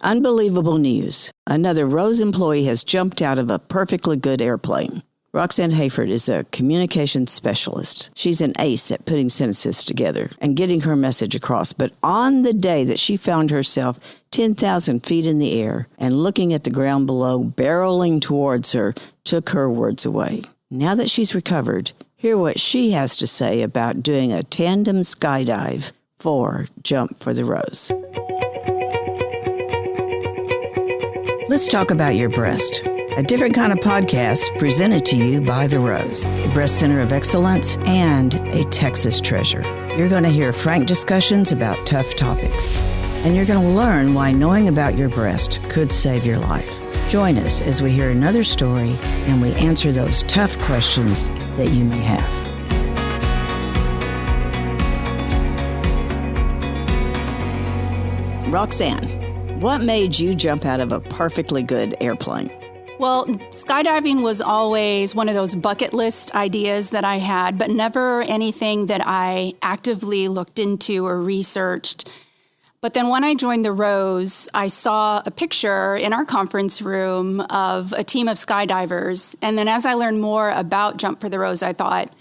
Unbelievable news. Another Rose employee has jumped out of a perfectly good airplane. Roxann Hayford is a communications specialist. She's an ace at putting sentences together and getting her message across. But on the day that she found herself 10,000 feet in the air and looking at the ground below, barreling towards her, took her words away. Now that she's recovered, hear what she has to say about doing a tandem skydive for Jump for the Rose. Let's talk about your breast. A different kind of podcast presented to you by The Rose, a breast center of excellence and a Texas treasure. You're going to hear frank discussions about tough topics, and you're going to learn why knowing about your breast could save your life. Join us as we hear another story and we answer those tough questions that you may have. Roxann, what made you jump out of a perfectly good airplane? Well, skydiving was always one of those bucket list ideas that I had, but never anything that I actively looked into or researched. But then when I joined the Rose, I saw a picture in our conference room of a team of skydivers. And then as I learned more about Jump for the Rose, I thought,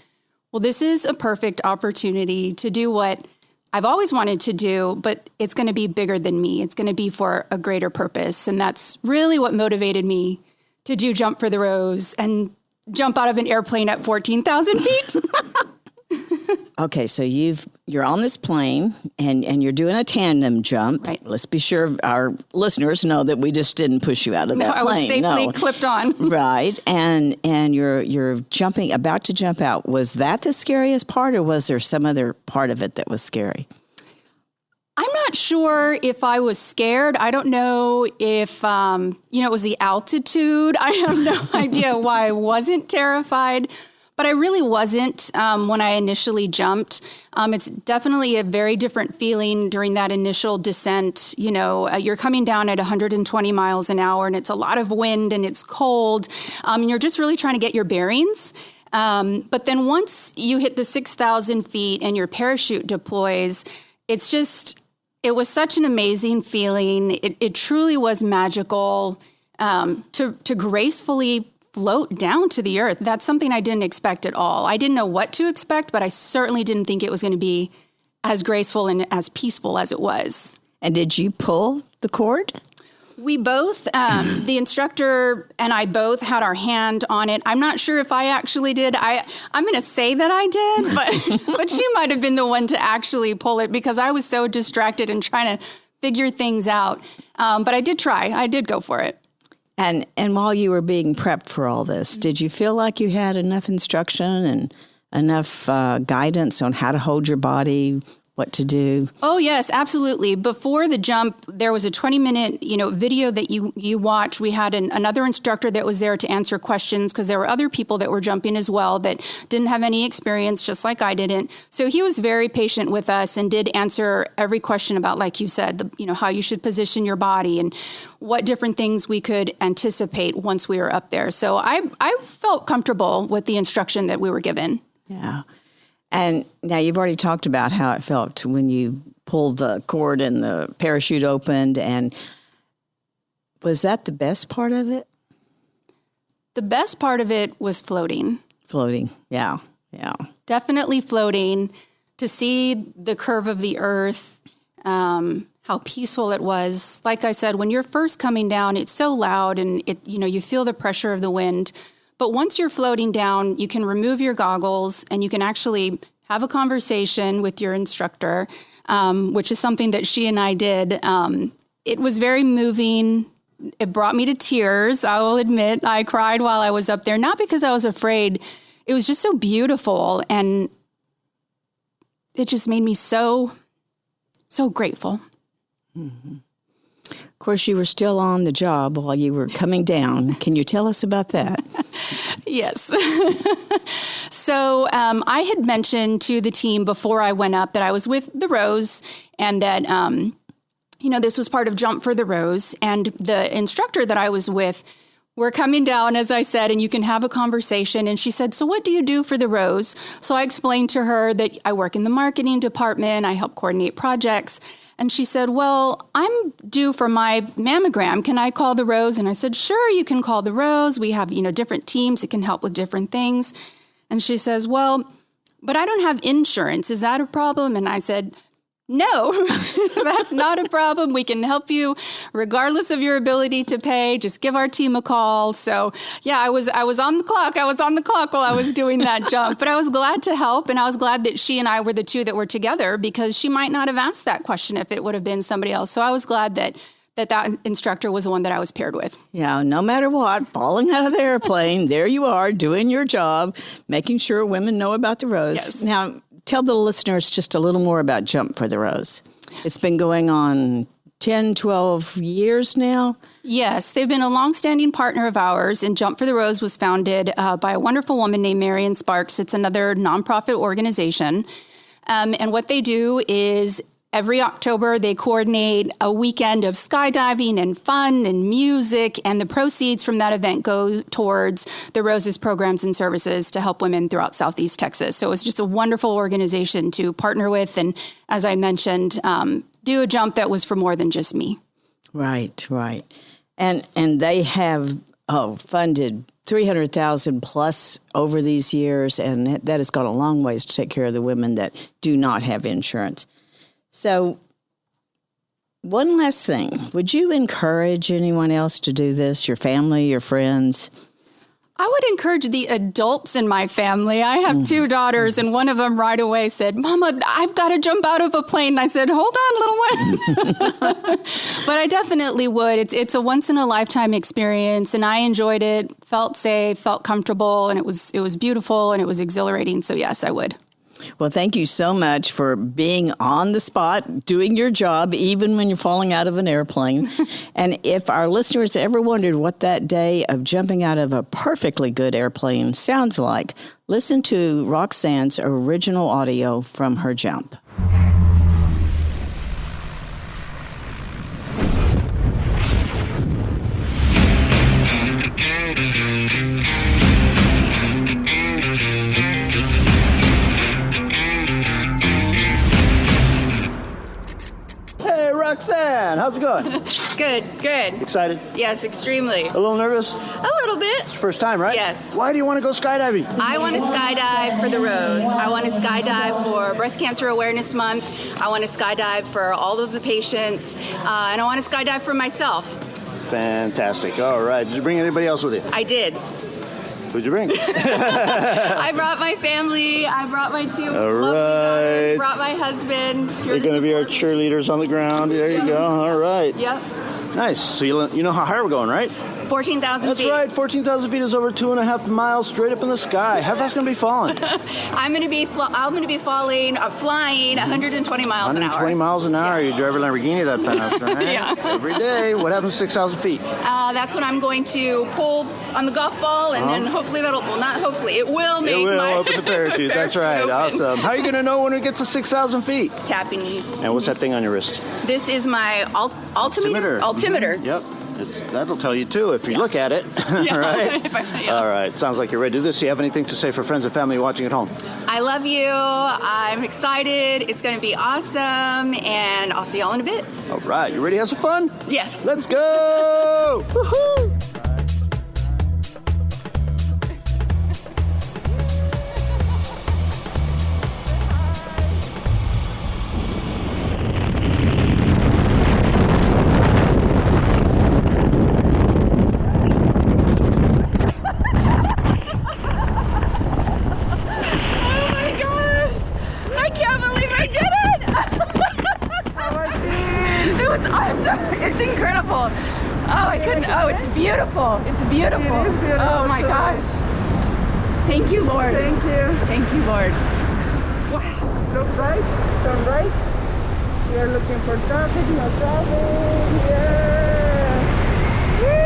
well, this is a perfect opportunity to do what I've always wanted to do, but it's going to be bigger than me. It's going to be for a greater purpose. And that's really what motivated me to do Jump for the Rose and jump out of an airplane at 14,000 feet. Okay, so you're on this plane and you're doing a tandem jump. Right. Let's be sure our listeners know that we just didn't push you out of that plane. I was safely clipped on. Right, and you're jumping, about to jump out. Was that the scariest part, or was there some other part of it that was scary? I'm not sure if I was scared. I don't know if, it was the altitude. I have no idea why I wasn't terrified, but I really wasn't when I initially jumped. It's definitely a very different feeling during that initial descent. You're coming down at 120 miles an hour and it's a lot of wind and it's cold. And you're just really trying to get your bearings. But then once you hit the 6,000 feet and your parachute deploys, it was such an amazing feeling. It truly was magical to gracefully float down to the earth. That's something I didn't expect at all. I didn't know what to expect, but I certainly didn't think it was going to be as graceful and as peaceful as it was. And did you pull the cord? We both, the instructor and I both had our hand on it. I'm not sure if I actually did. I'm going to say that I did, but she might have been the one to actually pull it because I was so distracted and trying to figure things out. But I did try. I did go for it. And while you were being prepped for all this, did you feel like you had enough instruction and enough guidance on how to hold your body, what to do? Oh, yes, absolutely. Before the jump, there was a 20-minute, video that you watch. We had another instructor that was there to answer questions because there were other people that were jumping as well that didn't have any experience, just like I didn't. So he was very patient with us and did answer every question about, like you said, how you should position your body and what different things we could anticipate once we were up there. So I felt comfortable with the instruction that we were given. Yeah. And now you've already talked about how it felt when you pulled the cord and the parachute opened. And was that the best part of it? The best part of it was floating. Floating, yeah. Definitely floating, to see the curve of the earth, how peaceful it was. Like I said, when you're first coming down, it's so loud and you feel the pressure of the wind. But once you're floating down, you can remove your goggles and you can actually have a conversation with your instructor, which is something that she and I did. It was very moving. It brought me to tears. I will admit I cried while I was up there, not because I was afraid. It was just so beautiful. And it just made me so, so grateful. Mm-hmm. Of course, you were still on the job while you were coming down. Can you tell us about that? Yes. So I had mentioned to the team before I went up that I was with the Rose and that, this was part of Jump for the Rose. And the instructor that I was with, we're coming down, as I said, and you can have a conversation. And she said, so what do you do for the Rose? So I explained to her that I work in the marketing department. I help coordinate projects. And she said, well, I'm due for my mammogram. Can I call the Rose? And I said, sure, you can call the Rose. We have, different teams that can help with different things. And she says, well, but I don't have insurance. Is that a problem? And I said, no, that's not a problem. We can help you regardless of your ability to pay. Just give our team a call. So yeah, I was on the clock. I was on the clock while I was doing that jump, but I was glad to help. And I was glad that she and I were the two that were together, because she might not have asked that question if it would have been somebody else. So I was glad that instructor was the one that I was paired with. Yeah, no matter what, falling out of the airplane, there you are doing your job, making sure women know about the Rose. Yes. Now, tell the listeners just a little more about Jump for the Rose. It's been going on 10, 12 years now. Yes, they've been a longstanding partner of ours, and Jump for the Rose was founded by a wonderful woman named Marion Sparks. It's another nonprofit organization. And what they do is every October, they coordinate a weekend of skydiving and fun and music, and the proceeds from that event go towards the Rose's programs and services to help women throughout Southeast Texas. So it's just a wonderful organization to partner with, and as I mentioned, do a jump that was for more than just me. Right. And they have funded $300,000 plus over these years, and that has gone a long ways to take care of the women that do not have insurance. So one last thing, would you encourage anyone else to do this, your family, your friends? I would encourage the adults in my family. I have two daughters, and one of them right away said, Mama, I've got to jump out of a plane. And I said, hold on, little one. But I definitely would. It's a once-in-a-lifetime experience, and I enjoyed it, felt safe, felt comfortable, and it was beautiful, and it was exhilarating. So, yes, I would. Well, thank you so much for being on the spot, doing your job, even when you're falling out of an airplane. And if our listeners ever wondered what that day of jumping out of a perfectly good airplane sounds like, listen to Roxann's original audio from her jump. Roxann, how's it going? Good. Excited? Yes, extremely. A little nervous? A little bit. It's your first time, right? Yes. Why do you want to go skydiving? I want to skydive for the Rose. I want to skydive for Breast Cancer Awareness Month. I want to skydive for all of the patients. And I want to skydive for myself. Fantastic. All right. Did you bring anybody else with you? I did. Who'd you bring? I brought my family. I brought my two lovely daughters. Brought my husband. You're going to be our cheerleaders on the ground. There you go. All right. Yep. Nice. So you know how high we're going, right? 14,000 feet. That's right. 14,000 feet is over 2.5 miles straight up in the sky. How fast going to be falling? I'm going to be flying 120 miles an hour. 120 miles an hour. Yeah. You drive a Lamborghini that fast, right? Yeah. Every day. What happens to 6,000 feet? That's when I'm going to pull on the golf ball, and then hopefully it will make It will my open the parachute. That's right. open. Awesome. How are you going to know when it gets to 6,000 feet? Tapping you. And what's that thing on your wrist? This is my altimeter. Altimeter. Yep. That'll tell you, too, if you look at it. Yeah. Right? Yeah. All right. Sounds like you're ready to do this. Do you have anything to say for friends and family watching at home? I love you. I'm excited. It's going to be awesome. And I'll see y'all in a bit. All right. You ready to have some fun? Yes. Let's go. Woohoo! It's incredible. It's beautiful. It's beautiful. Oh my gosh. Thank you, Lord. Thank you. Thank you, Lord. Wow. Look right, turn right. We are looking for traffic, no traffic. Yeah. Woo!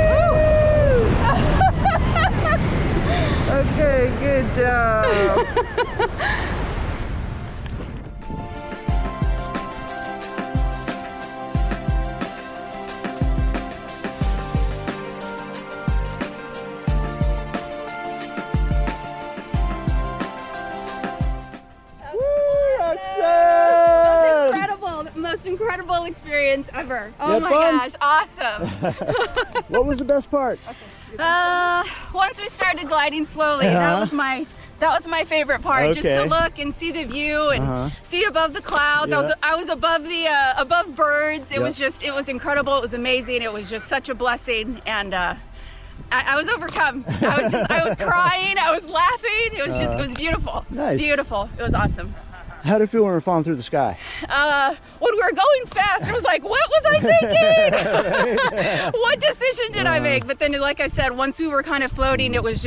Okay, good job. Most incredible experience ever. Oh had my fun? gosh, awesome. What was the best part? Once we started gliding slowly, that was my favorite part. Just to Okay. look and see the view and see above the clouds. Yeah. I was above the above birds. It Yep. it was incredible. It was amazing. It was just such a blessing, and I was overcome. I was crying. I was laughing. It was beautiful. Nice. Beautiful. It was awesome. How did it feel when we were falling through the sky? When we were going fast, it was like, what was I thinking? What decision did I make? But then, like I said, once we were kind of floating, it was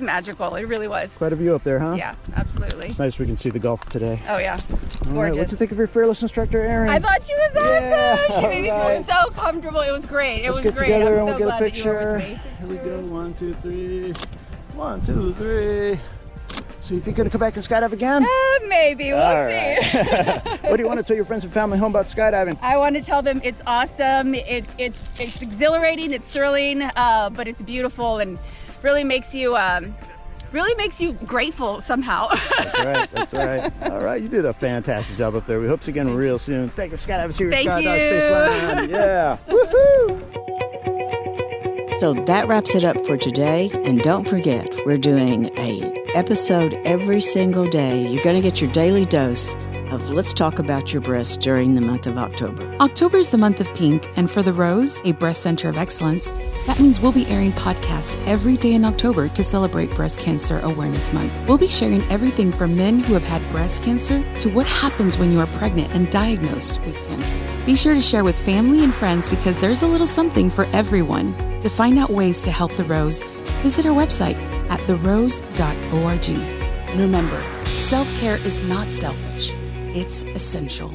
magical. It really was. Quite a view up there, huh? Yeah, absolutely. Nice we can see the Gulf today. Oh yeah, gorgeous. All right, what'd you think of your fearless instructor, Erin? I thought she was awesome. Yeah, She made me alright. feel so comfortable. It was great. Let's get great. together I'm and so we'll get a glad that you were picture. with me. Here we go. 1, 2, 3. 1, 2, 3. So you think you're gonna come back and skydive again? Maybe. We'll All see. right. What do you want to tell your friends and family home about skydiving? I want to tell them it's awesome. It's exhilarating. It's thrilling, but it's beautiful and really makes you grateful somehow. That's right. All right, you did a fantastic job up there. We hope to see you again real soon. Thank you, Skydiving Series. Thank Skydive you. Spaceland. Yeah. Woohoo! So that wraps it up for today. And don't forget, we're doing an episode every single day. You're going to get your daily dose of Let's Talk About Your Breasts during the month of October. October is the month of pink, and for The Rose, a breast center of excellence, that means we'll be airing podcasts every day in October to celebrate Breast Cancer Awareness Month. We'll be sharing everything from men who have had breast cancer to what happens when you are pregnant and diagnosed with cancer. Be sure to share with family and friends because there's a little something for everyone. To find out ways to help The Rose, visit our website at therose.org. And remember, self-care is not selfish, it's essential.